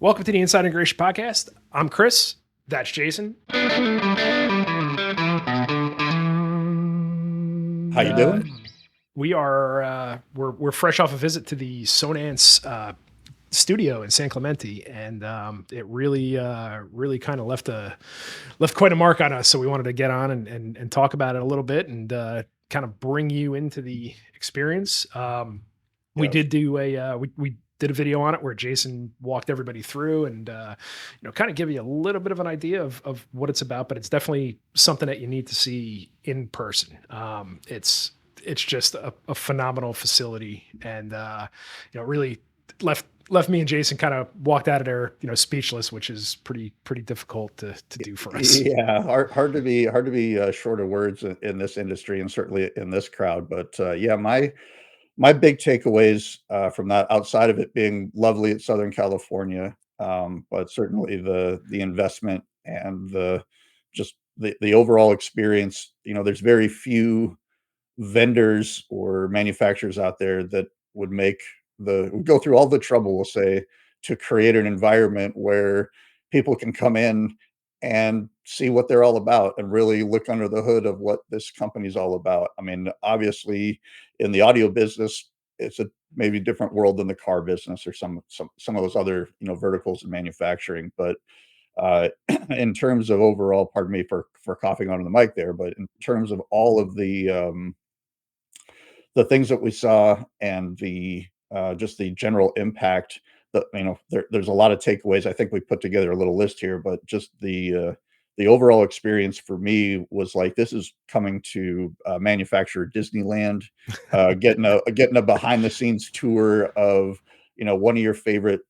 Welcome to the Inside Integration Podcast. I'm Chris. That's Jayson. How you Uh, doing? we are we're fresh off a visit to the Sonance Studio in San Clemente, and it really kind of left quite a mark on us. So we wanted to get on and talk about it a little bit and kind of bring you into the experience. We Yes. did do we did a video on it where Jayson walked everybody through and kind of give you a little bit of an idea of what it's about, but it's definitely something that you need to see in person. It's just a phenomenal facility, and really left me and Jayson kind of walked out of there, speechless, which is pretty difficult to do for us. Yeah, hard to be short of words in this industry and certainly in this crowd. But yeah, my big takeaways from that, outside of it being lovely at Southern California, but certainly the investment and the overall experience. There's very few vendors or manufacturers out there that would go through all the trouble, we'll say, to create an environment where people can come in and see what they're all about and really look under the hood of what this company's all about. I mean, obviously, in the audio business, it's a maybe different world than the car business or some of those other verticals in manufacturing. But in terms of overall, pardon me for coughing onto the mic there, but in terms of all of the things that we saw and the just the general impact that there's a lot of takeaways. I think we put together a little list here, but just the overall experience for me was like this is coming to manufacturer Disneyland, getting a behind the scenes tour of one of your favorite,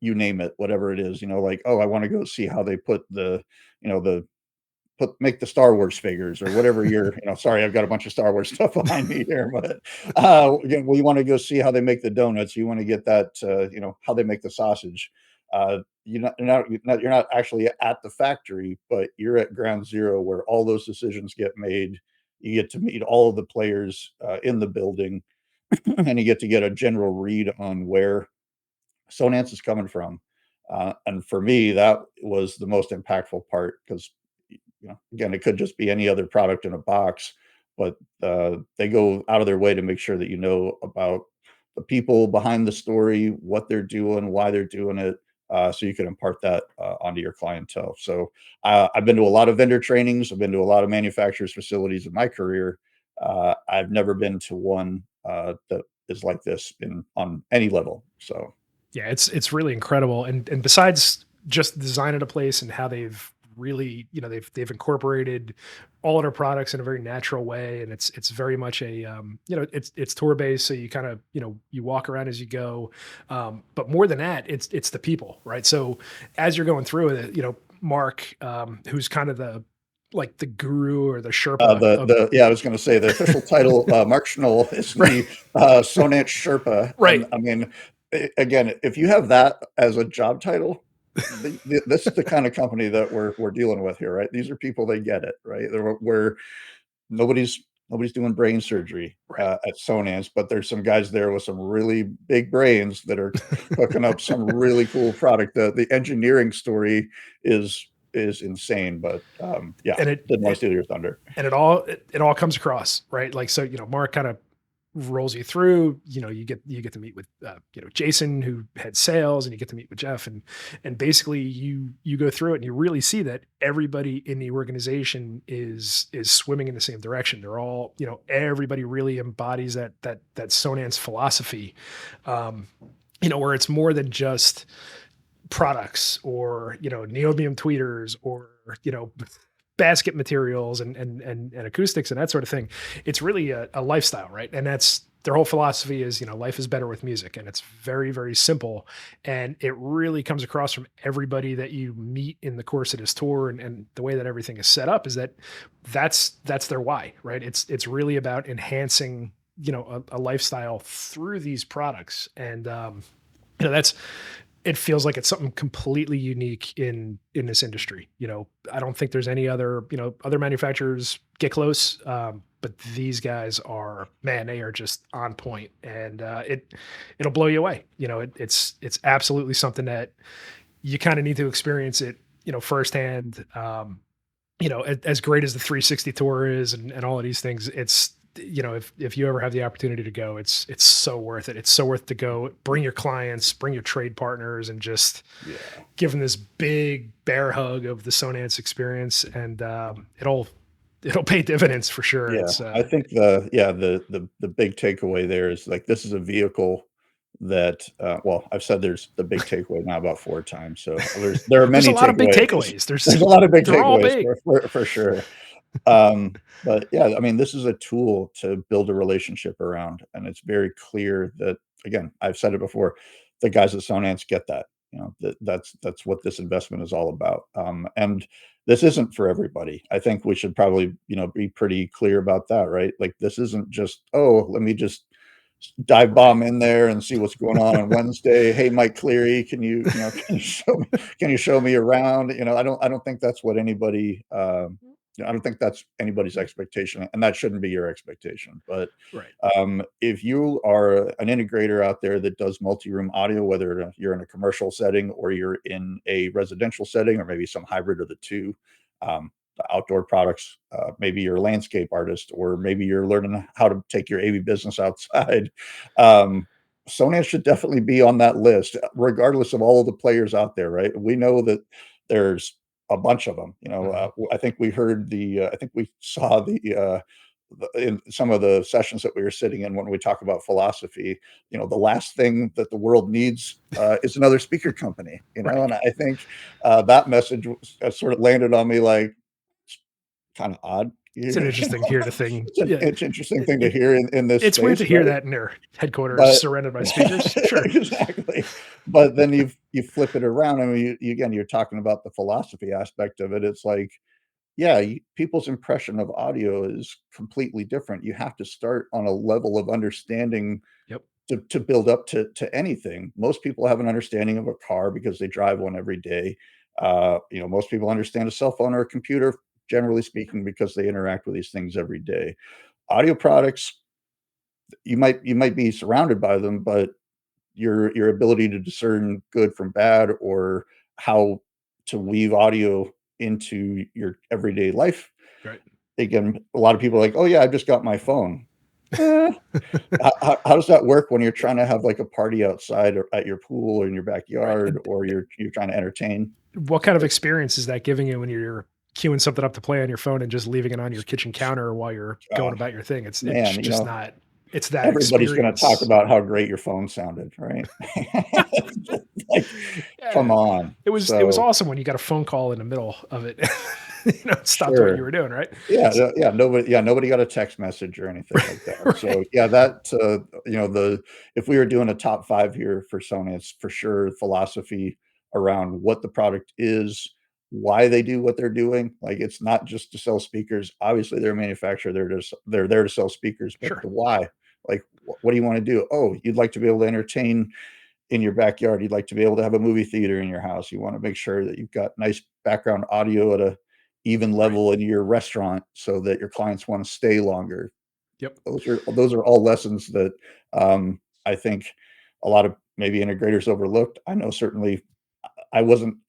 you name it, whatever it is, like, oh, I want to go see how they put the make the Star Wars figures or whatever sorry, I've got a bunch of Star Wars stuff behind me here, but, we wanna go see how they make the donuts, you wanna get that, how they make the sausage. You're not actually at the factory, but you're at ground zero where all those decisions get made. You get to meet all of the players, in the building, and you get a general read on where Sonance is coming from. And for me, that was the most impactful part because again, it could just be any other product in a box, but they go out of their way to make sure that you know about the people behind the story, what they're doing, why they're doing it, so you can impart that onto your clientele. So I've been to a lot of vendor trainings. I've been to a lot of manufacturers' facilities in my career. I've never been to one that is like this on any level. So Yeah, it's really incredible. And besides just designing a place and how they've really, they've incorporated all of their products in a very natural way, and it's very much a it's tour based, so you kind of you walk around as you go. But more than that, it's the people, right? So as you're going through it, Mark, who's kind of the guru or the Sherpa of I was gonna say the official title, Mark Schnoll is right, the, Sonance Sherpa, and, right. I mean, again, if you have that as a job title, this is the kind of company that we're dealing with here, right? These are people, they get it, right? They're where nobody's doing brain surgery, Right. at Sonance, but there's some guys there with some really big brains that are cooking up some really cool product. The engineering story is insane, but, yeah, And didn't wanna steal your thunder. it all comes across, right? Like, so, Mark kind of rolls you through, you get to meet with, Jayson, who had sales, and you get to meet with Jeff, and basically you go through it and you really see that everybody in the organization is swimming in the same direction. They're all, everybody really embodies that Sonance philosophy, where it's more than just products or niobium tweeters or basket materials and acoustics and that sort of thing. It's really a lifestyle, right? And that's their whole philosophy is life is better with music, and it's very very simple, and it really comes across from everybody that you meet in the course of this tour, and the way that everything is set up is that's their why, right? It's really about enhancing a lifestyle through these products, and that's it feels like it's something completely unique in this industry. I don't think there's any other, other manufacturers get close. but these guys are, man, they are just on point, and it'll blow you away. It's absolutely something that you kind of need to experience it, firsthand. As great as the 360 tour is, and all of these things, it's, if you ever have the opportunity to go, it's so worth it. It's so worth to go. Bring your clients, bring your trade partners, and just Yeah. give them this big bear hug of the Sonance experience, and it'll pay dividends for sure. Yeah, It's I think the big takeaway there is, like, this is a vehicle that, well, I've said there's the big takeaway now about 4 times, so there are there's a many lot of big takeaways. takeaways. There's a lot of big They're all takeaways big. for sure. But yeah, I mean, this is a tool to build a relationship around, and it's very clear that, again, I've said it before, the guys at Sonance get that. That's what this investment is all about. And this isn't for everybody. I think we should probably, be pretty clear about that, right? Like, this isn't just, oh, let me just dive Right. bomb in there and see what's going on Wednesday. Hey, Mike Cleary, can you show me around? I don't think that's what anybody. I don't think that's anybody's expectation, and that shouldn't be your expectation. But Right. if you are an integrator out there that does multi-room audio, whether you're in a commercial setting or you're in a residential setting, or maybe some hybrid of the two, the outdoor products, maybe you're a landscape artist, or maybe you're learning how to take your AV business outside, um, Sonance should definitely be on that list, regardless of all of the players out there, right? We know that there's a bunch of them. Mhm. I think we heard I think we saw in some of the sessions that we were sitting in when we talk about philosophy, the last thing that the world needs is another speaker company, Right. and I think that message sort of landed on me like, it's kind of odd. It's an interesting here to thing. Yeah. It's interesting It, thing to it hear in this it's weird space, to hear right? that in their headquarters But surrounded by speakers. Sure. exactly. But then you flip it around. I mean, again, you're talking about the philosophy aspect of it. It's like, yeah, people's impression of audio is completely different. You have to start on a level of understanding Yep. to build up to anything. Most people have an understanding of a car because they drive one every day. Most people understand a cell phone or a computer, generally speaking, because they interact with these things every day. Audio products, you might be surrounded by them, but your ability to discern good from bad, or how to weave audio into your everyday life. Right. Again, a lot of people are like, "Oh yeah, I just got my phone." Eh, how does that work when you're trying to have like a party outside or at your pool or in your Right. backyard, or you're trying to entertain? What kind of experience is that giving you when you're queuing something up to play on your phone and just leaving it on your kitchen counter while you're Oh going about your thing? It's man, just not. It's that everybody's going to talk experience. about how great your phone sounded, right? Like, come Yeah. on. It was So awesome when you got a phone call in the middle of it. Stopped what you sure. were doing, right? Yeah, So, nobody got a text message or anything like that. So, right. yeah, that, the if we were doing a top 5 here for Sony, it's for sure philosophy around what the product is, why they do what they're doing. Like, it's not just to sell speakers. Obviously, they're a manufacturer, they're there to sell speakers, but Sure. the why. Like, what do you wanna do? Oh, you'd like to be able to entertain in your backyard. You'd like to be able to have a movie theater in your house. You wanna make sure that you've got nice background audio at a even Right. level in your restaurant so that your clients wanna stay longer. Yep. Those are all lessons that, I think a lot of maybe integrators overlooked. I know certainly I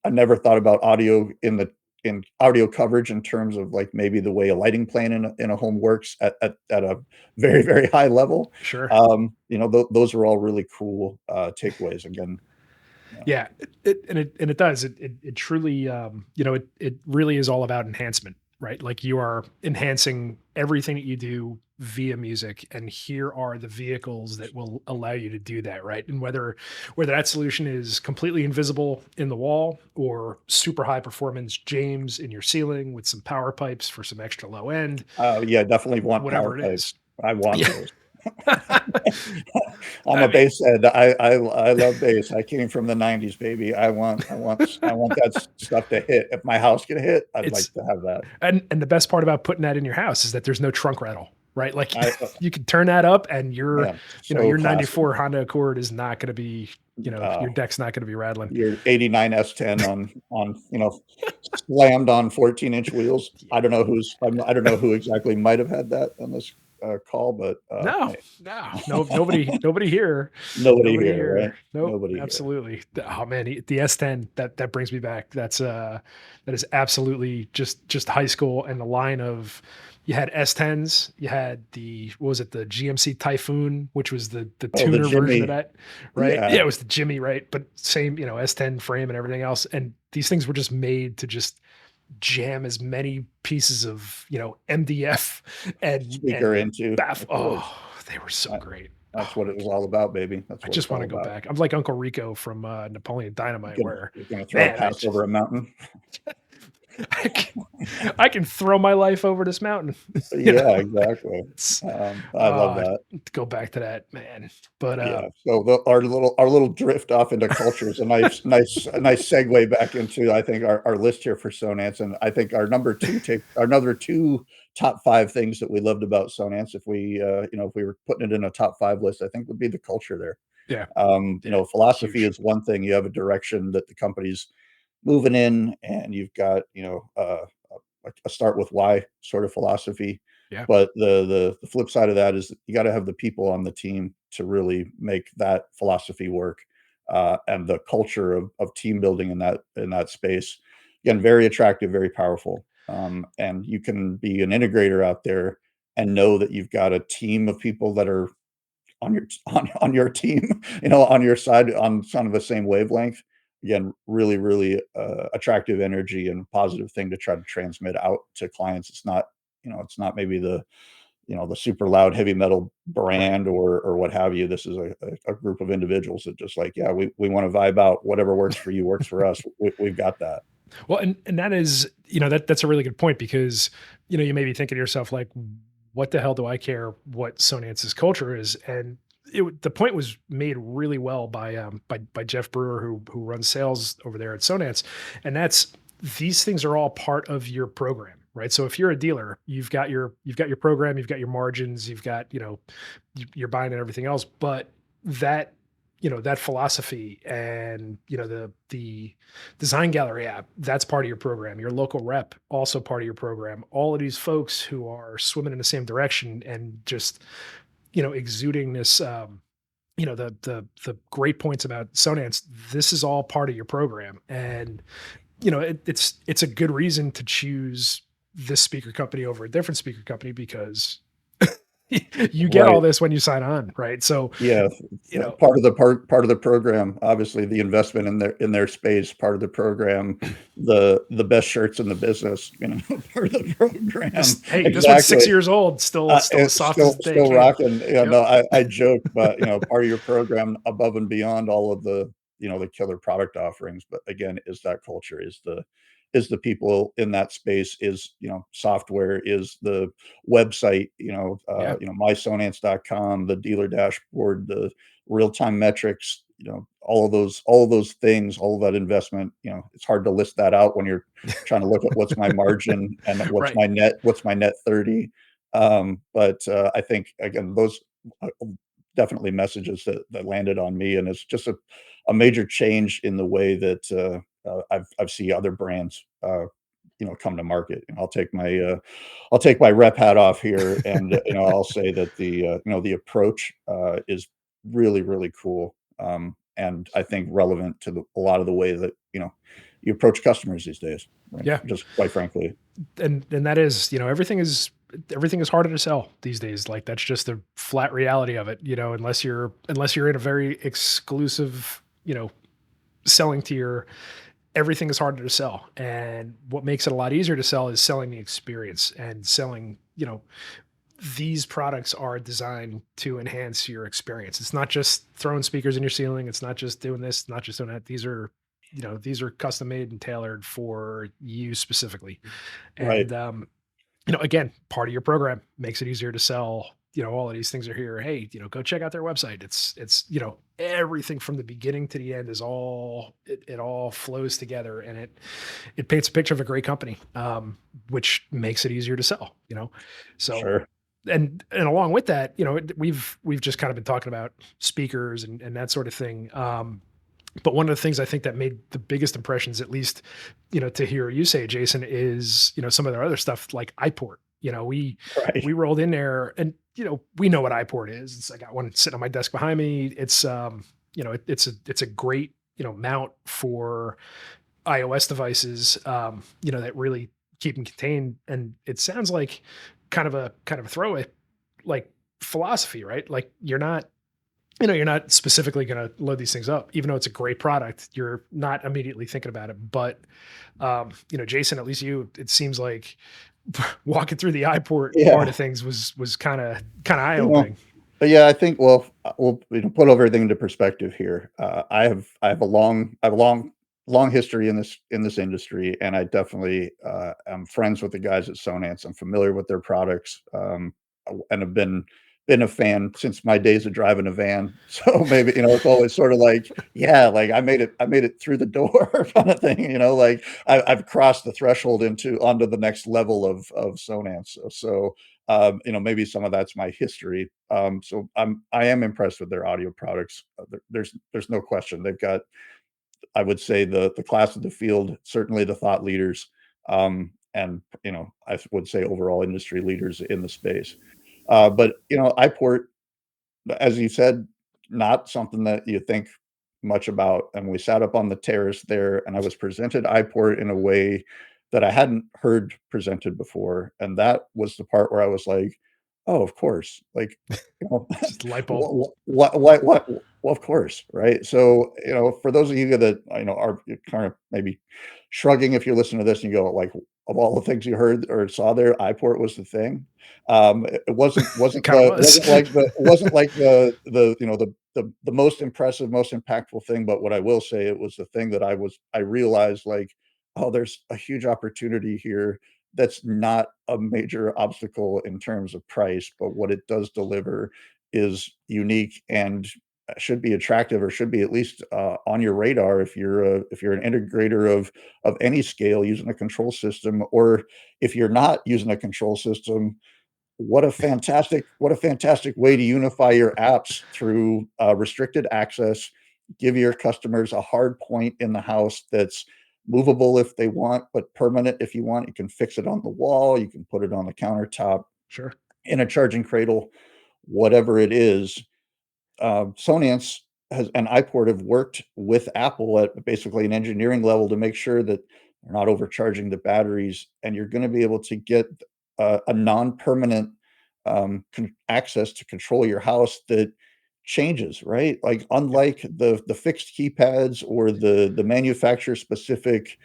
never thought about audio in audio coverage in terms of, like, maybe the way a lighting plan in a home works at a very, very high level. Sure. Those are all really cool, takeaways again, you know. Yeah, it does. It truly, it really is all about enhancement, right? Like, you are enhancing everything that you do via music, and here are the vehicles that will allow you to do that, right? And whether that solution is completely invisible in the wall, or super high performance James in your ceiling with some power pipes for some extra low end, Yeah, definitely want power whatever it is. pipes. I want Yeah. those. I'm I a mean, bass head. I love bass. I came from the '90s, baby. I want that stuff to hit. If my house can hit, I'd it's like to have that. and the best part about putting that in your house is that there's no trunk rattle, right? Like, I you can turn that up, and Man, so your classic. 94 Honda Accord is not going to be, Uh, your deck's not going to be rattling. your '89 S10 on slammed on 14-inch wheels. Yeah. I don't know who exactly might have had that on this, call, but, No, hey, no, nobody here, nobody nobody here, here. right? Nope, Nobody here. absolutely. Oh man, the S10, that brings me back. That is absolutely just high school, and the line of, you had S10s, you had the, what was it, the GMC Typhoon, which was the Oh, the tuner version of Jimmy. that, right? Yeah, Yeah, it was the Jimmy, right? But same, S10 frame and everything else. And these things were just made to just jam as many pieces of, MDF and speaker into, baff. of course. Oh, they were so That great. that's Oh what my it was god. all about, baby. That's I what it's just want all to go about. back. I'm like Uncle Rico from Napoleon Dynamite, where, You're gonna throw a man, pass over a mountain? I can, I can throw my life over this mountain. you know, Yeah, exactly. it's I love that. to go back to that, man. But Yeah, so our little drift off into culture is a nice segue back into, I think, our list here for Sonance, and I think our number 2 top 5 things that we loved about Sonance, if we, if we were putting it in a top 5 list, I think would be the culture there. yeah, yeah, Philosophy huge. is one thing, you have a direction that the company's moving in, and you've got, a start with why sort of philosophy. Yeah, But the flip side of that is you got to have the people on the team to really make that philosophy work, and the culture of team building in that space. Again, very attractive, very powerful. And you can be an integrator out there and know that you've got a team of people that are on your team, on your side, on kind of the same wavelength. Again, really, really, attractive energy and positive thing to try to transmit out to clients. It's not maybe the super loud heavy metal right. brand or what have you. This is a group of individuals that just like, yeah, we want to vibe out. Whatever works for you works for us. We've got that. Well, and that is, that's a really good point, because, you may be thinking to yourself, like, what the hell do I care what Sonance's culture is? And the point was made really well by Jeff Brewer, who runs sales over there at Sonance. And that's, these things are all part of your program, right? So if you're a dealer, you've got your program, you've got your margins, you've got, you're buying and everything else. But that, that philosophy, and, the design gallery app, that's part of your program. Your local rep, also part of your program. All of these folks who are swimming in the same direction, and just, exuding this, the great points about Sonance. This is all part of your program. And, it's a good reason to choose this speaker company over a different speaker company, because you get all Right. this when you sign on, right? So, Yeah, you know, part of the program, obviously, the investment in their space, part of the program, the best shirts in the business, part of the program. hey, this one's Exactly. 6 years old, still as It's soft as they still came. rocking. Yeah, Yep. no, I joke, but, part of your program above and beyond all of the killer product offerings, but again, is that culture, is the people in that space, is, software, is the website, Yeah. mysonance.com, the dealer dashboard, the real-time metrics, all of those things, all of that investment, it's hard to list that out when you're trying to look at what's my margin and Right. what's my net 30. But I think again, those definitely messages that landed on me, and it's just a major change in the way that I've seen other brands come to market. And I'll take my rep hat off here, and I'll say that the approach is really really cool, and I think relevant to a lot of the way that you approach customers these days. Right? Yeah. Just quite frankly, And that is, everything is harder to sell these days. Like, that's just the flat reality of it, unless you're in a very exclusive, selling tier. Everything is harder to sell. And what makes it a lot easier to sell is selling the experience, and selling, these products are designed to enhance your experience. It's not just throwing speakers in your ceiling. It's not just doing this, not just doing that. These are custom made and tailored for you specifically. right? And, again, part of your program makes it easier to sell. All of these things are here. Hey, go check out their website. It's everything from the beginning to the end is it all flows together, and it paints a picture of a great company, which makes it easier to sell, So, Sure. and along with that, we've just kind of been talking about speakers and that sort of thing. But one of the things I think that made the biggest impressions, at least, to hear you say, Jason, is, some of their other stuff like Iport. We Right. rolled in there and, we know what Iport is. I got one sitting on my desk behind me. It's it's a great, mount for iOS devices, that really keep them contained. And it sounds like kind of a throwaway like philosophy, right? Like you're not specifically going to load these things up, even though it's a great product. You're not immediately thinking about it. But, Jason, at least it seems like walking through the iPort part Yeah. of things was kind of eye You know, opening. but yeah, I think, well, we'll, put everything into perspective here. I have a long history in this industry, and I definitely am friends with the guys at Sonance. I'm familiar with their products, and have been a fan since my days of driving a van. So maybe, it's always sort of like, yeah, like I made it through the door kind of thing. Like I've crossed the threshold into onto the next level of Sonance. Maybe some of that's my history. So I am impressed with their audio products. There's no question. They've got, I would say, the class of the field, certainly the thought leaders, and I would say overall industry leaders in the space. But iPort, as you said, not something that you think much about. And we sat up on the terrace there, and I was presented Iport in a way that I hadn't heard presented before. And that was the part where I was like, "Oh, of course." Like, Just light bulb. what? Well, of course, right? So, for those of you that are kind of maybe shrugging if you're listening to this and you go like, of all the things you heard or saw there, Iport was the thing. It Kind of was. wasn't like the most impressive, most impactful thing, but what I will say, it was the thing that I realized, like, oh, there's a huge opportunity here that's not a major obstacle in terms of price, but what it does deliver is unique and should be attractive, or should be at least on your radar if you're an integrator of any scale using a control system, or if you're not using a control system, what a fantastic way to unify your apps through restricted access, give your customers a hard point in the house that's movable if they want, but permanent if you want. You can fix it on the wall, you can put it on the countertop, Sure. in a charging cradle, whatever it is. Sonance has and iPort have worked with Apple at basically an engineering level to make sure that they're not overcharging the batteries, and you're going to be able to get a non-permanent access to control your house that changes, right? Like, Yep. unlike the fixed keypads or the manufacturer specific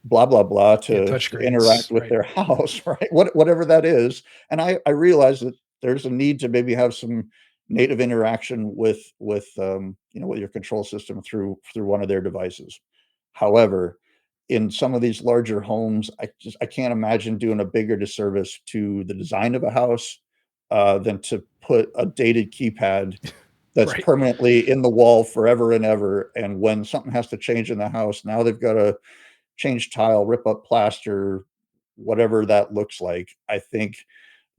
blah blah blah Yeah. to Touchscreens. interact with Right. their house, right? Whatever that is. And I realize that there's a need to maybe have some native interaction with your control system through one of their devices. However, in some of these larger homes, I can't imagine doing a bigger disservice to the design of a house than to put a dated keypad that's Right. permanently in the wall forever and ever. And when something has to change in the house, now they've got to change tile, rip up plaster, whatever that looks like. I think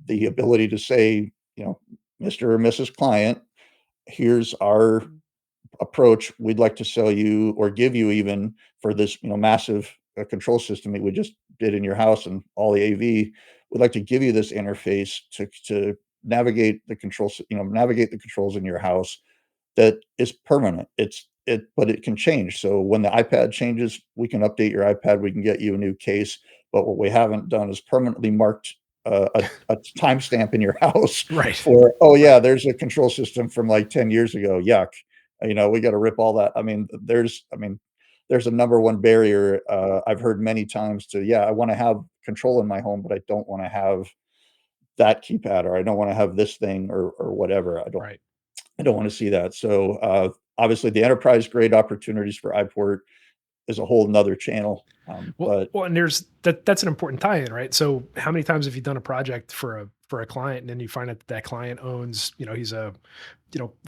the ability to say, Mr. or Mrs. Client, here's our approach. We'd like to sell you or give you, even for this, massive control system that we just did in your house and all the AV. We'd like to give you this interface to navigate the controls, navigate the controls in your house that is permanent. But it can change. So when the iPad changes, we can update your iPad. We can get you a new case. But what we haven't done is permanently marked a timestamp in your house Right. for, oh Right. yeah, there's a control system from like 10 years ago. Yuck. We got to rip all that. There's a number one barrier I've heard many times to, yeah, I want to have control in my home, but I don't want to have that keypad, or I don't want to have this thing, or whatever. Right. I don't want to see that. So obviously, the enterprise grade opportunities for iPort is a whole nother channel. But And there's that's an important tie-in, right? So how many times have you done a project for a client and then you find out that that client owns, he's a,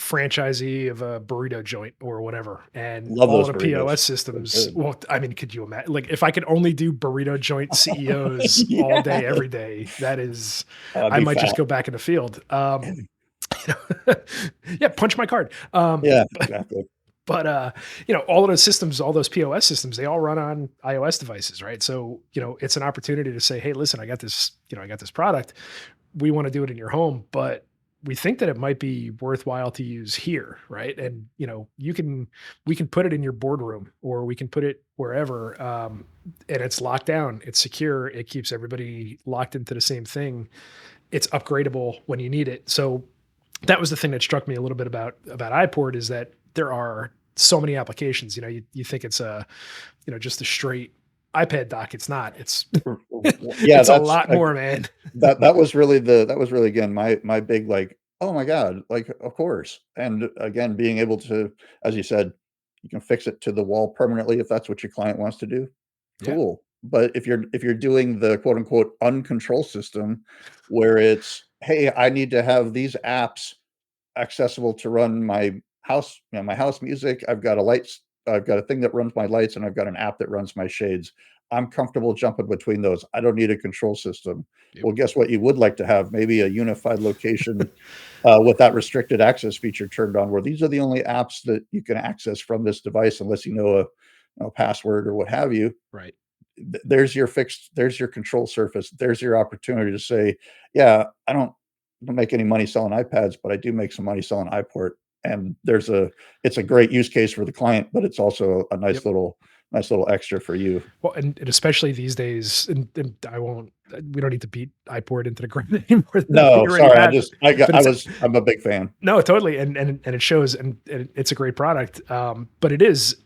franchisee of a burrito joint or whatever, and love all those the burritos. POS So systems. good. Well, I mean, could you imagine? Like, if I could only do burrito joint CEOs all day, Yeah, every day, that is, I'd I be might just fat. go back in the field. Yeah, punch my card. Yeah, exactly. But all of those systems, all those POS systems, they all run on iOS devices, right? So, it's an opportunity to say, hey, listen, I got this product. We want to do it in your home, but we think that it might be worthwhile to use here, right? And we can put it in your boardroom, or we can put it wherever, and it's locked down, it's secure, it keeps everybody locked into the same thing. It's upgradable when you need it. So that was the thing that struck me a little bit about iPort, is that there are so many applications. You think it's just a straight iPad dock. It's not. It's Yeah, it's a that's lot more, man. that was really, again, my big, like, "Oh my god," like, of course, and again, being able to, as you said, you can fix it to the wall permanently if that's what your client wants to do, Yeah. cool, but if you're doing the quote unquote "uncontrol system," where it's, "Hey, I need to have these apps accessible to run my house, my house music. I've got a thing that runs my lights, and I've got an app that runs my shades. I'm comfortable jumping between those. I don't need a control system." Yep. Well, guess what you would like to have? Maybe a unified location with that restricted access feature turned on, where these are the only apps that you can access from this device unless you know a password or what have you. Right. There's your control surface. There's your opportunity to say, yeah, I don't make any money selling iPads, but I do make some money selling iPort. And it's a great use case for the client, but it's also a Yep. nice little extra for you. Well, and especially these days, and I won't. We don't need to beat iPort into the ground any more than we No, already sorry, had. But I'm a big fan. no, totally, and it shows, and it's a great product. But it is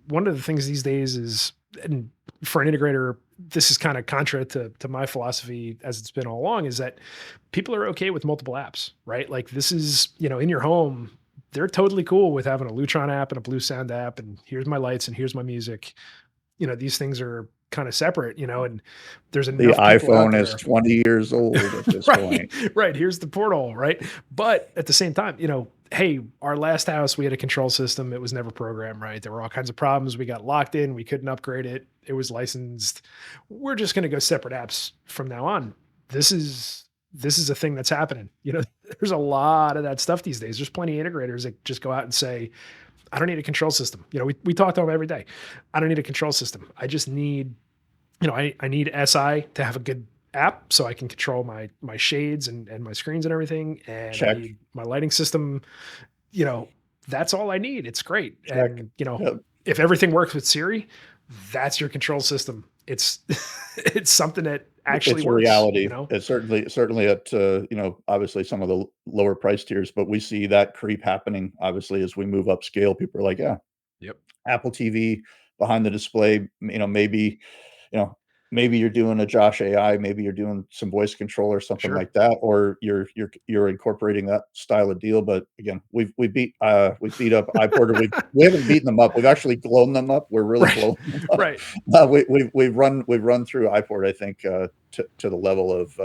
one of the things these days is, and for an integrator, this is kind of contra to my philosophy as it's been all along, is that people are okay with multiple apps, right? Like, this is, in your home, they're totally cool with having a Lutron app and a Blue Sound app, and here's my lights and here's my music. These things are kind of separate, and there's The enough people out iPhone is there. 20 years old at this Right, point. right. Here's the portal, right? But at the same time, hey, our last house, we had a control system. It was never programmed right. There were all kinds of problems. We got locked in. We couldn't upgrade it. It was licensed. We're just going to go separate apps from now on. This is a thing that's happening. There's a lot of that stuff these days. There's plenty of integrators that just go out and say, I don't need a control system. We talk to them every day. I don't need a control system. I just need, I need SI to have a good app so I can control my shades and my screens and everything. And I Check, need my lighting system. You know, that's all I need. It's great. check. And Yep. if everything works with Siri, that's your control system. It's it's something that actually It's a works. reality. It's certainly at, obviously some of the lower price tiers, but we see that creep happening, obviously, as we move upscale. People are like, "Yeah, Yep. Apple TV behind the display," you know, maybe you're doing a Josh AI, maybe you're doing some voice control or something Sure. like that, or you're incorporating that style of deal. But again, we beat up iPorter. We haven't beaten them up. We've actually blown them up. We're really Right. blowing them up. Right. We've run through Iport, I think, to the level of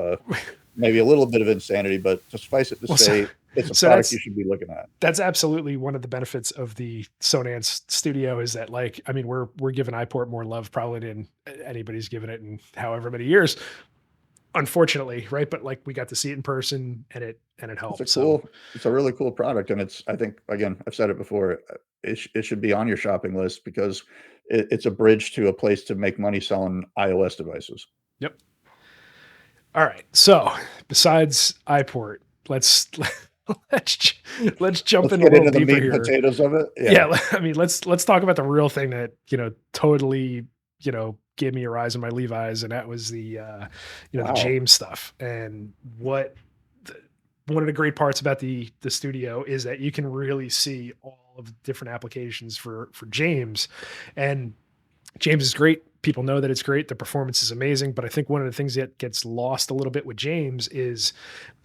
maybe a little bit of insanity, but to suffice it to Well, so, say, it's a so product that's you should be looking at. that's absolutely one of the benefits of the Sonance Studio, is that, like, I mean, we're giving iPort more love probably than anybody's given it in however many years, unfortunately, right? But, like, we got to see it in person, and it helped. So It's a really cool product, and I think, again, I've said it before, it should be on your shopping list because it's a bridge to a place to make money selling iOS devices. yep. All right. So besides iPort, let's let's let's jump Let's in a get little into the deeper meat and here. potatoes of it. Yeah. Yeah, I mean, let's talk about the real thing that, totally, gave me a rise in my Levi's, and that was the Wow. James stuff. And one of the great parts about the studio is that you can really see all of the different applications for James. And James is great. People know that it's great. The performance is amazing. But I think one of the things that gets lost a little bit with James is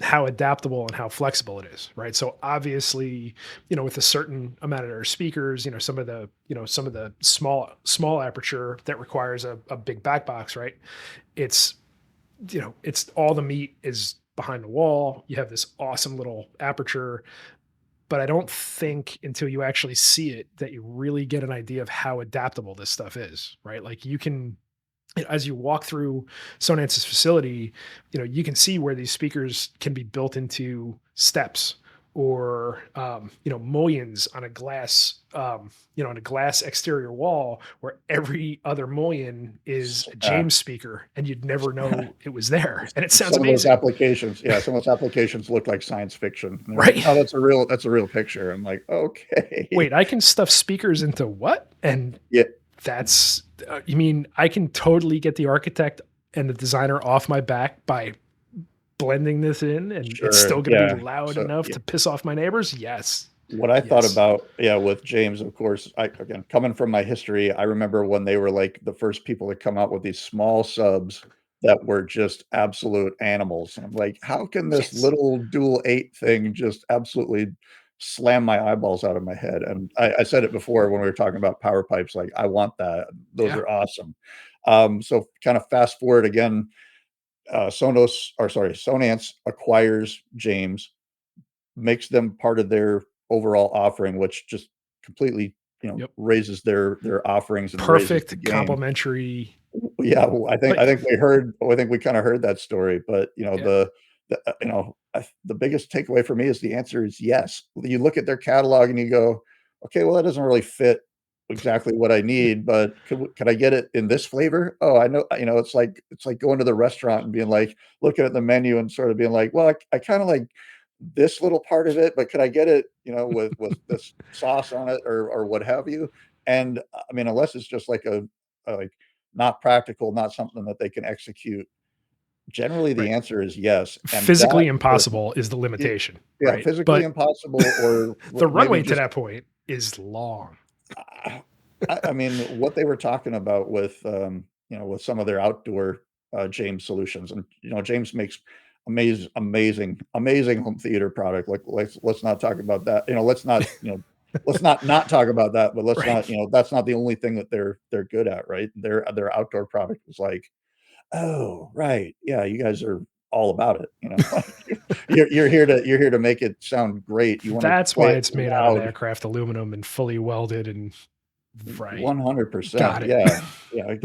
how adaptable and how flexible it is, right? So obviously, with a certain amount of their speakers, some of the small aperture that requires a big back box, right? It's, it's all the meat is behind the wall. You have this awesome little aperture, but I don't think until you actually see it that you really get an idea of how adaptable this stuff is, right? Like, you can, as you walk through Sonance's facility, you can see where these speakers can be built into steps, or mullions on a glass on a glass exterior wall where every other mullion is a Yeah. James speaker and you'd never know it was there and it sounds Some of those amazing. applications, yeah, some of those applications look like science fiction. And they're like, Right. "No, that's a real picture." I'm like, "Okay." Wait, I can stuff speakers into what? And Yeah, that's you mean I can totally get the architect and the designer off my back by blending this in and it's sure, still going to be yeah. loud So, enough yeah, to piss off my neighbors? Yes. what I thought Yes. about, yeah, with James, of course, I again, coming from my history, I remember when they were, like, the first people to come out with these small subs that were just absolute animals, and I'm like, "How can this Yes. little dual 8 thing just absolutely slam my eyeballs out of my head?" And I said it before when we were talking about power pipes, like, "I want that. Those Yeah. are awesome." So kind of fast forward again, Sonance acquires James, makes them part of their overall offering, which just completely, Yep. raises their offerings and raises the Perfect game. complementary. Yeah, well, I Like, think we heard I think we kinda heard that story, but, yeah. the biggest takeaway for me is the answer is yes. You look at their catalog and you go, "Okay, well, that doesn't really fit exactly what I need, but could I get it in this flavor?" Oh, I know, it's like going to the restaurant and being like, looking at the menu and sort of being like, "Well, I kinda like this little part of it, but could I get it, with this sauce on it or what have you?" And, I mean, unless it's just like like, not practical, not something that they can execute, generally the Right. answer is yes, and that Physically impossible is the yeah, limitation, yeah, right? physically But impossible or the maybe runway to just that point is long. I I mean, what they were talking about with, with some of their outdoor, James solutions, and, James makes amazing home theater product, like, let's not talk about that, let's not talk about that, but let's Right. not, that's not the only thing that they're good at, right? Their outdoor product was like, "Oh, right, yeah, you guys are all about it," like, you're here to make it sound great, you wanna That's play why it it's made out of loud. aircraft aluminum and fully welded and right. 100%, Got it. yeah. Yeah, I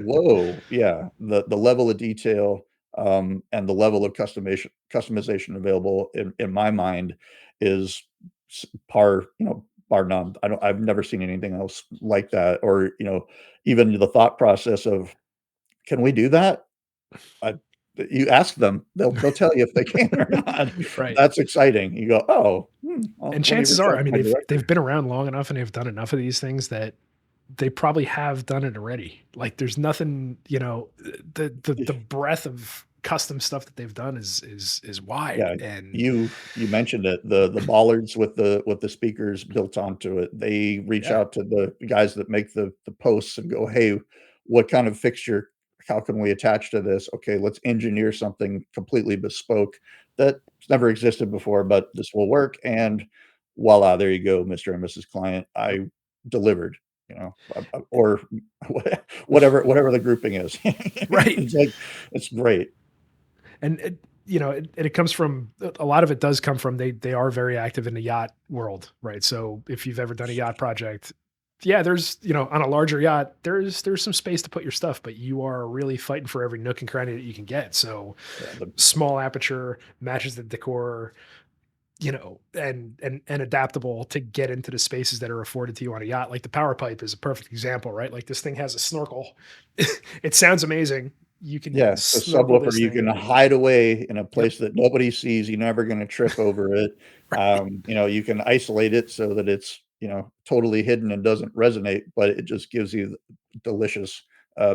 whoa, yeah. The level of detail, and the level of customization available in my mind is bar none. I've never seen anything else like that, or, even the thought process of, "Can we do that?" I you ask them, they'll tell you if they can or not. Right. That's exciting. You go, "Oh, well, And let me chances reach are, out I to mean, my they've director." been around long enough and they've done enough of these things that they probably have done it already. Like there's nothing, the breadth of custom stuff that they've done is wide Yeah, and you mentioned it, the bollards with the speakers built onto it. They reach yeah, out to the guys that make the posts and go, "Hey, what kind of fixture how can we attach to this? Okay, let's engineer something completely bespoke that's never existed before, but this will work," and voila, there you go, Mr. and Mrs. Client. I delivered, or whatever the grouping is. right. It's like it's great. And it comes from a lot of it does come from they are very active in the yacht world, right? So if you've ever done a yacht project, yeah, there's on a larger yacht, there's some space to put your stuff, but you are really fighting for every nook and cranny that you can get. So Yeah, small aperture matches the decor, and adaptable to get into the spaces that are afforded to you on a yacht. Like the power pipe is a perfect example, right? Like this thing has a snorkel. It sounds amazing. You can Yeah, the snorkel subwoofer, this you can thing. hide away in a Yep. place that nobody sees, you're never gonna trip over it. Right. You can isolate it so that it's, totally hidden and doesn't resonate, but it just gives you the delicious,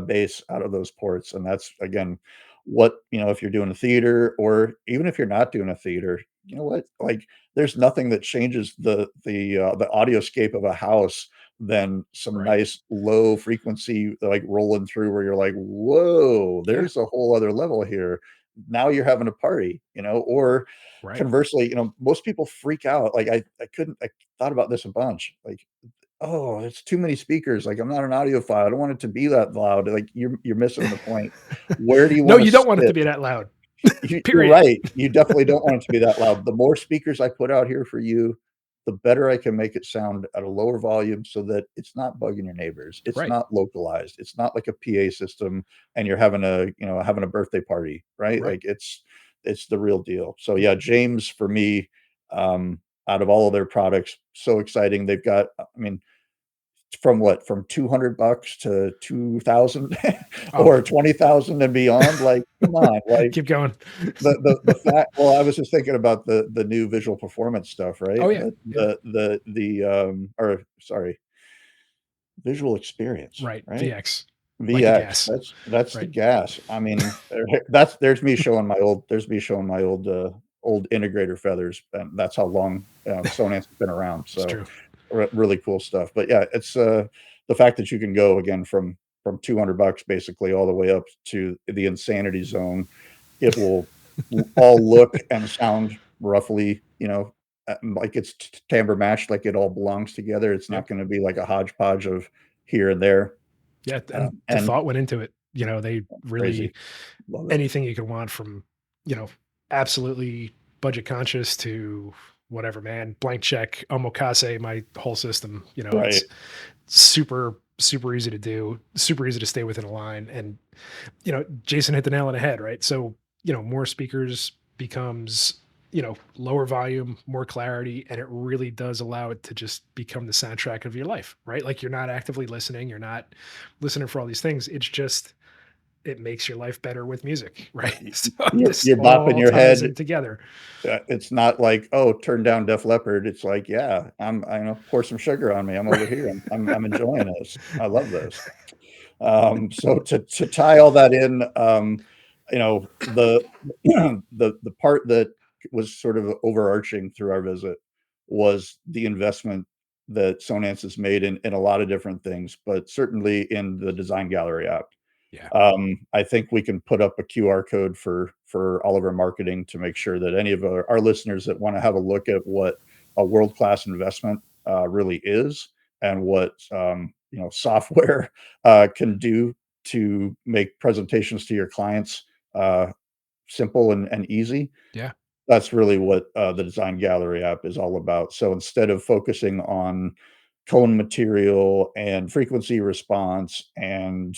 bass out of those ports, and that's, again, if you're doing a theater or even if you're not doing a theater, you know what? Like, there's nothing that changes the audioscape of a house than some Right. nice low frequency, like, rolling through where you're like, "Whoa, Yeah. there's a whole other level here." Now you're having a party, or Right. conversely, most people freak out, like, I thought about this a bunch, like, "Oh, it's too many speakers, like, I'm not an audiophile, I don't want it to be that loud." Like, you're missing the point. Where do you No, wanna you don't want it to sit? be that loud. You're Period. right. You definitely don't want it to be that loud. The more speakers I put out here for you, the better I can make it sound at a lower volume so that it's not bugging your neighbors. It's Right. not localized. It's not like a PA system and you're having a birthday party, right? Right. Like it's the real deal. So yeah, James for me, out of all of their products. So exciting. They've got, I mean, from what? From $200 to 2,000 Oh, or 20,000 and beyond? Like, come on, like, keep going. the fact well, I was just thinking about the new visual performance stuff, right? Oh yeah, yeah, Or sorry, visual experience, right. right? VX, like a VX, gas, that's the right? gas. I mean, there's me showing my old integrator feathers, and that's how long, Sonance has been around, It's so true. really cool stuff. But yeah, it's, the fact that you can go again from $200 basically all the way up to the insanity zone. It will all look and sound roughly, like it's timbre matched, like it all belongs together. It's Yep. not gonna be like a hodgepodge of here and there. Yeah, and the And thought went into it. They crazy. really Love it. anything you could want from, you know, absolutely budget conscious to whatever, man, blank check, omakase, my whole system. Right. It's super easy to do, super easy to stay within a line. And, Jason hit the nail on the head, right? So, more speakers becomes, lower volume, more clarity, and it really does allow it to just become the soundtrack of your life, right? Like you're not actively listening, you're not listening for all these things. It's just it makes your life better with music, right? So this You're bopping all your ties head. in together. It's not like, "Oh, turn down Def Leppard." It's like, "Yeah, I know, pour some sugar on me. I'm over Right. here. I'm enjoying this. I love this." So to tie all that in, the the part that was sort of overarching through our visit was the investment that Sonance has made in a lot of different things, but certainly in the design gallery app. Yeah. I think we can put up a QR code for all of our marketing to make sure that any of our listeners that wanna have a look at what a world-class investment, really is and what, software, can do to make presentations to your clients, uh, simple and easy. Yeah. That's really what, the design gallery app is all about. So instead of focusing on tone material and frequency response and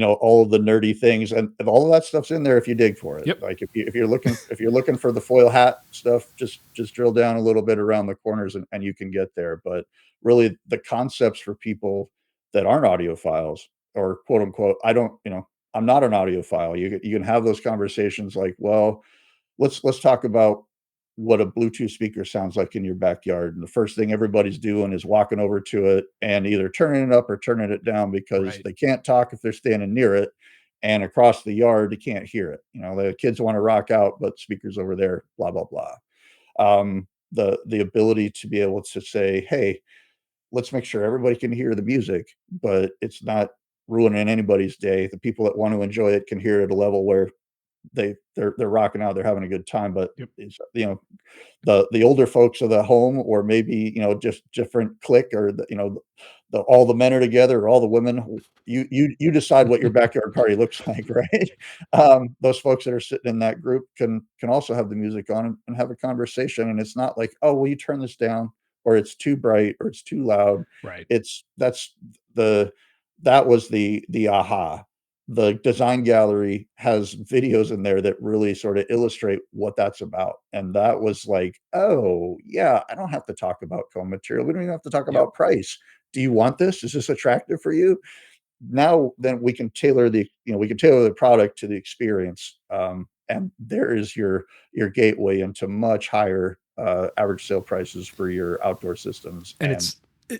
all of the nerdy things, and all of that stuff's in there if you dig for it. Yep. Like if you're looking for the foil hat stuff, just drill down a little bit around the corners and you can get there. But really the concepts for people that aren't audiophiles or quote unquote, I'm not an audiophile. You can have those conversations like, well, let's talk about what a Bluetooth speaker sounds like in your backyard. And the first thing everybody's doing is walking over to it and either turning it up or turning it down because Right. they can't talk if they're standing near it. And across the yard, they can't hear it. The kids want to rock out, but speakers over there, blah, blah, blah. The ability to be able to say, hey, let's make sure everybody can hear the music, but it's not ruining anybody's day. The people that want to enjoy it can hear it at a level where they're rocking out, they're having a good time, but Yep. it's, the older folks of the home or maybe, just different clique or all the men are together or all the women, you decide what your backyard party looks like, right? Those folks that are sitting in that group can also have the music on and have a conversation, and it's not like, "Oh, will you turn this down?" or "It's too bright," or "It's too loud." Right. It's the that was the aha. The design gallery has videos in there that really sort of illustrate what that's about, and that was like, "Oh, yeah, I don't have to talk about cone material. We don't even have to talk Yep. about price. Do you want this? Is this attractive for you?" Now, then we can tailor the product to the experience, and there is your gateway into much higher, average sale prices for your outdoor systems, And and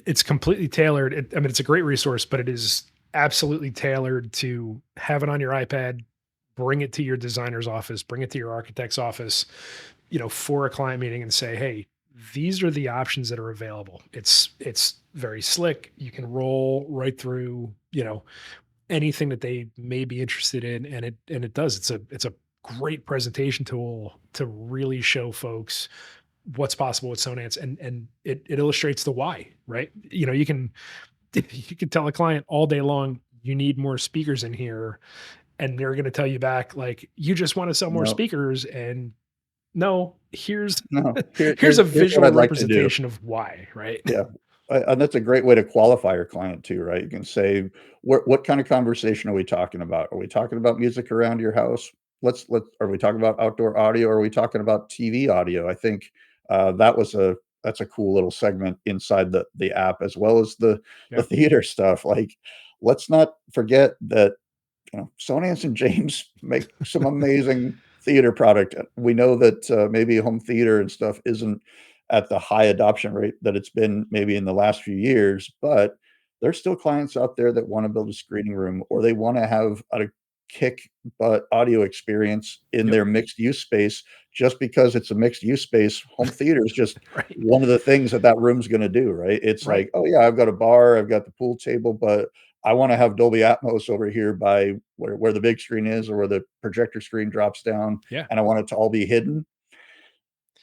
it's completely tailored. I mean, it's a great resource, but it is absolutely tailored to have it on your iPad, bring it to your designer's office, bring it to your architect's office, for a client meeting and say, "Hey, these are the options that are available." It's very slick. You can roll right through, anything that they may be interested in, and it does. It's a great presentation tool to really show folks what's possible with Sonance, and it illustrates the why, right? You can you can tell a client all day long you need more speakers in here, and they're going to tell you back like you just want to sell more no, speakers, and no, here's no, here's a here's what visual I'd like to do. representation of why, right? Yeah, and that's a great way to qualify your client too, right? You can say, what kind of conversation are we talking about? Are we talking about music around your house? Are we talking about outdoor audio? Or are we talking about TV audio? I think, that's a cool little segment inside the app, as well as the Yeah. theater stuff. Like, let's not forget that, Sonance and James make some amazing theater product. We know that, maybe home theater and stuff isn't at the high adoption rate that it's been maybe in the last few years, but there's still clients out there that wanna build a screening room, or they wanna have a kick butt audio experience in Yep. their mixed use space. Just because it's a mixed use space, home theater is just Right. one of the things that room's gonna do, right? It's Right. like, "Oh, yeah, I've got a bar, I've got the pool table, but I wanna have Dolby Atmos over here by where the big screen is, or where the projector screen drops down, Yeah. and I want it to all be hidden."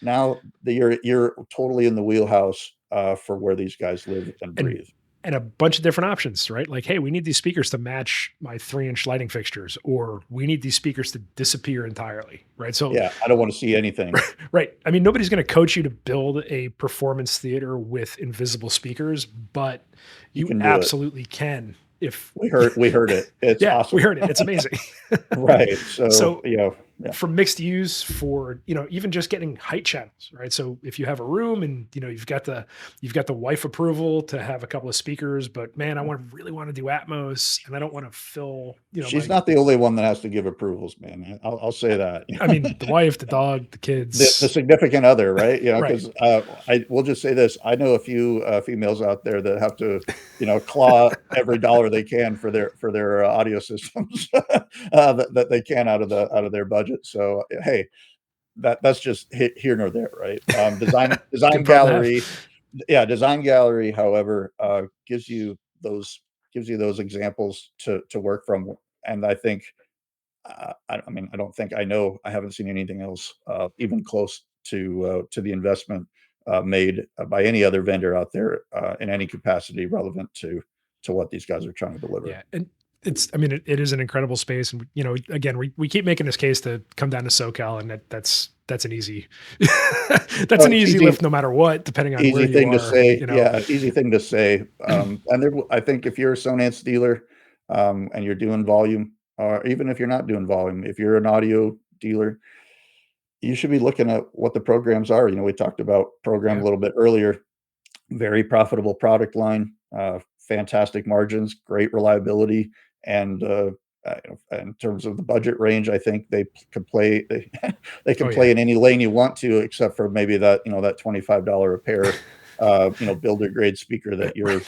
Now you're totally in the wheelhouse, for where these guys live and And breathe. a bunch of different options, right? Like, hey, we need these speakers to match my 3-inch lighting fixtures, or we need these speakers to disappear entirely, right? So, Yeah, I don't wanna see anything. right. I mean, nobody's going to coach you to build a performance theater with invisible speakers, but You you can do it. absolutely can. If, We heard it. It's yeah, we awesome. heard it. It's amazing. Right, so, So, yeah. for mixed use, for even just getting height channels, right? So if you have a room and you've got the wife approval to have a couple of speakers, but man, I really want to do Atmos, and I don't want to fill She's my, not the only one that has to give approvals, man. I'll say that. I mean, the wife, the dog, the The kids. significant other, right? Right. 'Cause, I will just say this, I know a few, females out there that have to, claw every dollar they can for their audio systems, that they can out of their budget, so, hey, that's just here nor there, right? Good problem to have. Design gallery, however, gives you those examples to work from, and I think, I mean, I don't think I know, I haven't seen anything else, even close to the investment, made, by any other vendor out there, in any capacity relevant to what these guys are trying to deliver. Yeah, and I mean, it is an incredible space, and again, we keep making this case to come down to SoCal, and that's an easy that's Oh, an it's easy easy lift no matter what, depending on where easy you thing to are. say, yeah, easy thing to say, and I think if you're a Sonance dealer, and you're doing volume, or even if you're not doing volume, if you're an audio dealer, you should be looking at what the programs are. We talked about program a Yeah. little bit earlier. Very profitable product line, fantastic margins, great reliability, and, in terms of the budget range, I think they Oh can yeah. play in any lane you want to, except for maybe that $25 a pair, builder grade speaker that you're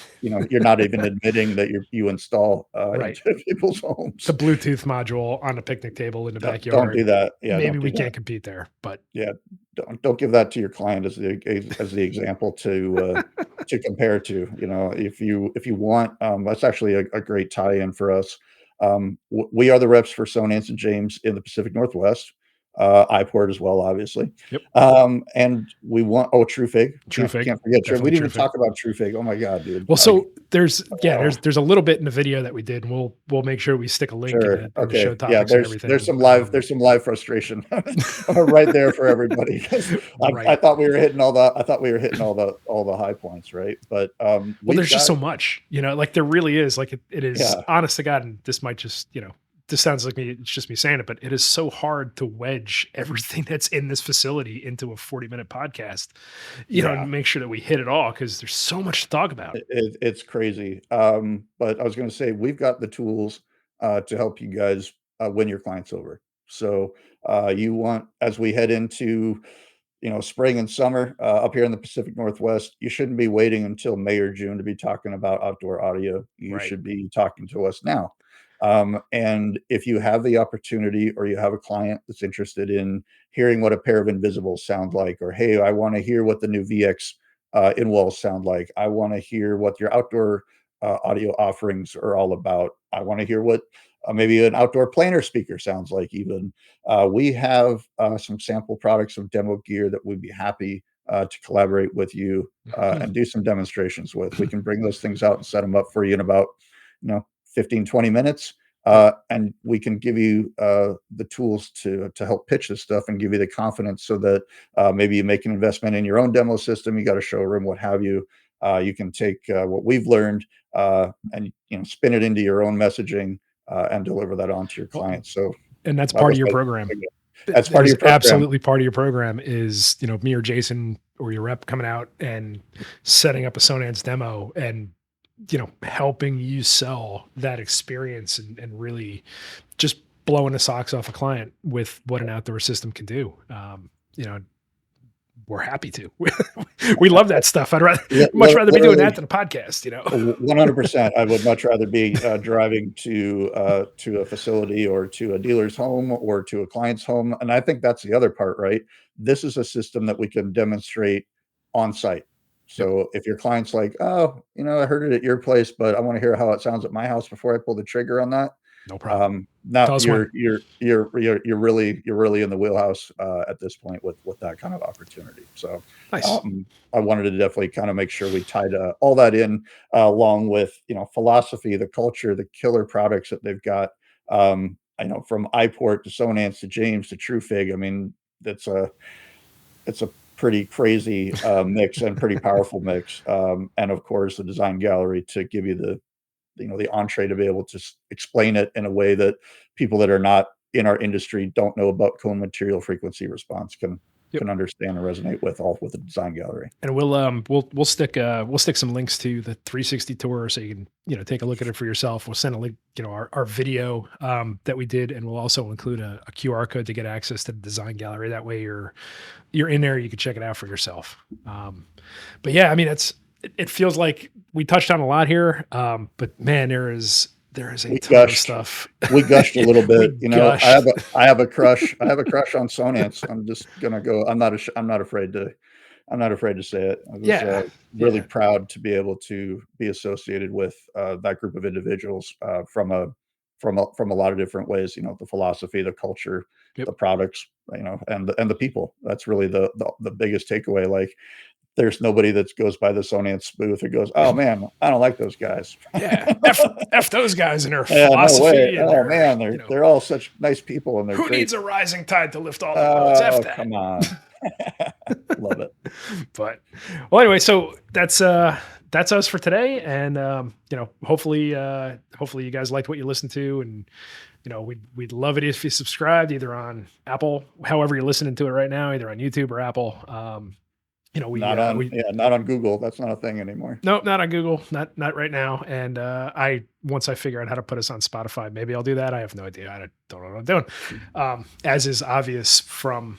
not even admitting that you install, Right. into people's The homes. Bluetooth module on a picnic table in the Don't do backyard. that. Yeah, Maybe don't do we that. can't compete there, but Yeah, don't give that to your client as the example to compare to. If you want, that's actually a great tie-in for us. We are the reps for Sonance and James in the Pacific Northwest, Iport as well, obviously. yep. And we want True Fig. True Can't fig. can't forget True. We Definitely didn't true even fig. talk about True Fig. Oh my god, dude. Well, Like, so there's yeah, oh. there's a little bit in the video that we did, and we'll make sure we stick a link Sure. in the show Okay. Yeah, topics and there's everything. some live there's some live frustration right there for everybody, 'cause I Right. thought we were hitting all the high points, right? But, Well, we've there's just got so much, like there really is. Like it is yeah, honest to God, and this might just, this sounds like me, it's just me saying it, but it is so hard to wedge everything that's in this facility into a 40-minute podcast, yeah, and make sure that we hit it all because there's so much to talk about. it's crazy. But I was gonna say we've got the tools, to help you guys, win your clients over. So, you want as we head into spring and summer, up here in the Pacific Northwest, you shouldn't be waiting until May or June to be talking about outdoor audio. You Right. should be talking to us now. And if you have the opportunity, or you have a client that's interested in hearing what a pair of invisibles sound like, or hey, I want to hear what the new VX, in walls sound like. I want to hear what your outdoor, audio offerings are all about. I want to hear what, maybe an outdoor planar speaker sounds like, even. We have, some sample products of demo gear that we'd be happy, to collaborate with you, and do some demonstrations with. We can bring those things out and set them up for you in about, 15, 20 minutes. Yep. And we can give you, the tools to help pitch this stuff and give you the confidence, so that, maybe you make an investment in your own demo system, you got a showroom, what have you. You can take, what we've learned, and spin it into your own messaging, and deliver that on to your Well, clients. So and that's like part I of your said, program. That's That part of is your program. absolutely part of your program is, me or Jason or your rep coming out and setting up a Sonance demo and, helping you sell that experience and really just blowing the socks off a client with what an outdoor system can do. You know, we're happy to. We love that stuff. I'd rather much rather be doing that Literally than a podcast. 100%. I would much rather be driving to a facility or to a dealer's home or to a client's home. And I think that's the other part, right? This is a system that we can demonstrate on site. Yep, So if your client's like, oh, I heard it at your place, but I want to hear how it sounds at my house before I pull the trigger on that. no problem. Now Tell us when. you're really in the wheelhouse at this point with that kind of opportunity. So Nice. um, I wanted to definitely kind of make sure we tied all that in along with philosophy, the culture, the killer products that they've got. I know from Iport to Sonance to James to TrueFig. I mean, it's a pretty crazy mix and pretty powerful mix. And of course, the design gallery to give you the entree to be able to explain it in a way that people that are not in our industry don't know about cone material frequency response can Yep. understand and resonate with the design gallery. And we'll stick some links to the 360 tour so you can take a look at it for yourself. We'll send a link, our video that we did, and we'll also include a QR code to get access to the design gallery. That way you're in there, you can check it out for yourself. But yeah, I mean it feels like we touched on a lot here, but man, there is a We ton of gushed. stuff. We gushed a little We bit. I gushed. have a crush. I have a crush on Sonance. I'm just gonna go. I'm not afraid to say it. I was Yeah, really yeah, proud to be able to be associated with that group of individuals from a lot of different ways. The philosophy, the culture, yep, the products. And the people. That's really the biggest takeaway. Like, there's nobody that goes by the Sonance booth and goes, "Oh man, I don't like those guys." yeah. F those guys and their Yeah, no way. philosophy and Oh their man, they're all such nice people and they're who great. needs a rising tide to lift all the boats? F Oh, that. come on. Love it. But well, anyway, so that's us for today, and hopefully you guys liked what you listened to, and we'd love it if you subscribed either on Apple, however you're listening to it right now, either on YouTube or Apple. We Not on Google. That's not a thing anymore. nope, not on Google, not right now. And I once I figure out how to put us on Spotify, maybe I'll do that. I have no idea. I don't know what I'm doing. As is obvious from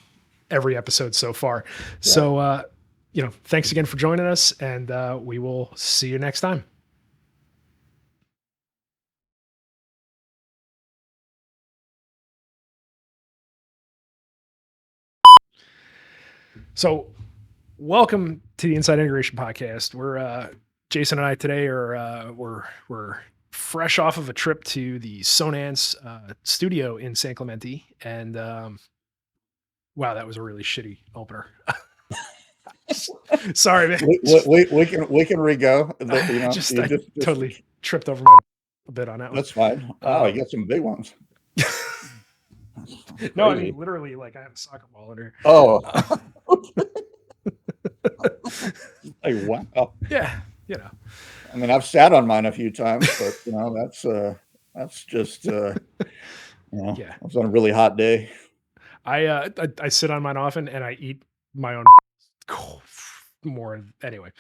every episode so far. Yeah. So thanks again for joining us, and we will see you next time. So welcome to the Inside Integration Podcast. We're Jason and I today are we're fresh off of a trip to the Sonance Studio in San Clemente, and wow, that was a really shitty opener. Sorry, man. We can re-go. I Just totally tripped over my a bit on that one. that's fine. Wow, you got some big ones. That's No, I mean crazy. literally, like I have a soccer ball in her. Oh, Uh, hey, wow. yeah, I mean, I've sat on mine a few times, but that's just yeah. I was on a really hot day. I sit on mine often, and I eat my own more anyway.